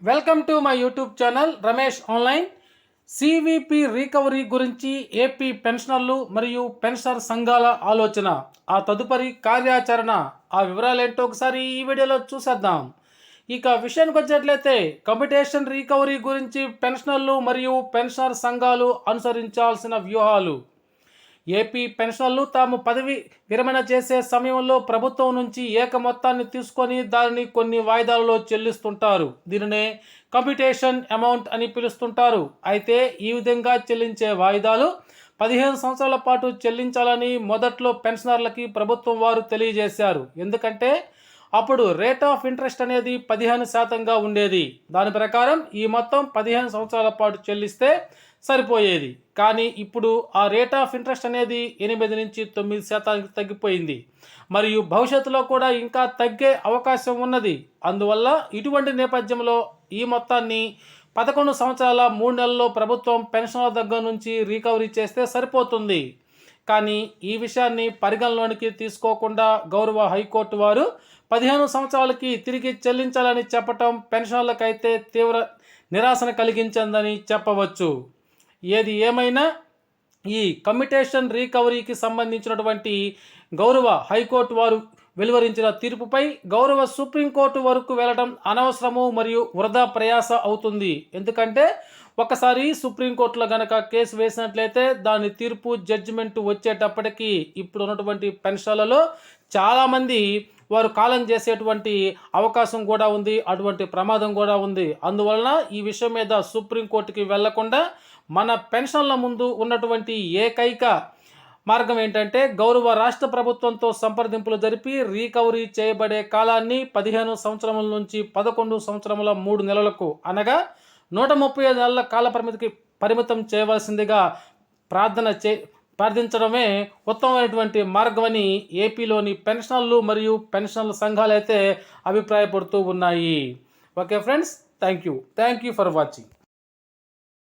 Welcome to my YouTube channel Ramesh online. CVP recovery గురించి AP పెన్షనర్లు మరియు పెన్షనర్ సంఘాల ఆలోచన, ఆ తదుపరి కార్యాచరణ, ఆ వివరాలేంటో ఒకసారి ఈ వీడియోలో చూసేద్దాం. ఇక విషయానికి వచ్చేట్లయితే కంప్యూటేషన్ రికవరీ గురించి పెన్షనర్లు మరియు పెన్షనర్ సంఘాలు అనుసరించాల్సిన వ్యూహాలు. ఏపీ పెన్షనర్లు తాము పదవి విరమణ చేసే సమయంలో ప్రభుత్వం నుంచి ఏక మొత్తాన్ని తీసుకొని దానిని కొన్ని వాయిదాలలో చెల్లిస్తుంటారు. దీనినే కంప్యూటేషన్ అమౌంట్ అని పిలుస్తుంటారు. అయితే ఈ విధంగా చెల్లించే వాయిదాలు 15 సంవత్సరాల పాటు చెల్లించాలని మొదట్లో పెన్షనర్లకి ప్రభుత్వం వారు తెలియజేశారు. ఎందుకంటే అప్పుడు రేట్ ఆఫ్ ఇంట్రెస్ట్ అనేది 15% ఉండేది. దాని ప్రకారం ఈ మొత్తం 15 సంవత్సరాల పాటు చెల్లిస్తే సరిపోయేది. కానీ ఇప్పుడు ఆ రేట్ ఆఫ్ ఇంట్రెస్ట్ అనేది 8 నుంచి 9% తగ్గిపోయింది. మరియు భవిష్యత్తులో కూడా ఇంకా తగ్గే అవకాశం ఉన్నది. అందువల్ల ఇటువంటి నేపథ్యంలో ఈ మొత్తాన్ని 11 సంవత్సరాల 3 నెలల్లో ప్రభుత్వం పెన్షన్ల దగ్గర నుంచి రికవరీ చేస్తే సరిపోతుంది. కానీ ఈ విషయాన్ని పరిగణలోనికి తీసుకోకుండా గౌరవ హైకోర్టు వారు 15 సంవత్సరాలకి తిరిగి చెల్లించాలని చెప్పటం పెన్షనర్లకైతే తీవ్ర నిరాశను కలిగించిందని చెప్పవచ్చు. ఏది ఏమైనా ఈ కమ్యూటేషన్ రికవరీకి సంబంధించినటువంటి గౌరవ హైకోర్టు వారు వెలువరించిన తీర్పుపై గౌరవ సుప్రీంకోర్టు వరకు వెళ్ళడం అనవసరము మరియు వృధా ప్రయాస అవుతుంది. ఎందుకంటే ఒకసారి సుప్రీంకోర్టులో గనక కేసు వేసినట్లయితే దాని తీర్పు జడ్జిమెంట్ వచ్చేటప్పటికి ఇప్పుడు ఉన్నటువంటి పెన్షన్లలో చాలామంది వారు కాలం చేసేటువంటి అవకాశం కూడా ఉంది, అటువంటి ప్రమాదం కూడా ఉంది. అందువలన ఈ విషయం మీద సుప్రీంకోర్టుకి వెళ్లకుండా మన పెన్షన్ల ముందు ఉన్నటువంటి ఏకైక మార్గం ఏంటంటే గౌరవ రాష్ట్ర ప్రభుత్వంతో సంప్రదింపులు జరిపి రికవరీ చేయబడే కాలాన్ని 15 సంవత్సరముల నుంచి 11 సంవత్సరముల 3 నెలలకు అనగా 135 నెలల కాల పరిమితికి పరిమితం చేయవలసిందిగా ప్రార్థించడమే ఉత్తమమైనటువంటి మార్గమని ఏపీలోని పెన్షనర్లు మరియు పెన్షనర్ల సంఘాలు అయితే అభిప్రాయపడుతూ ఉన్నాయి. Okay friends, thank you for watching.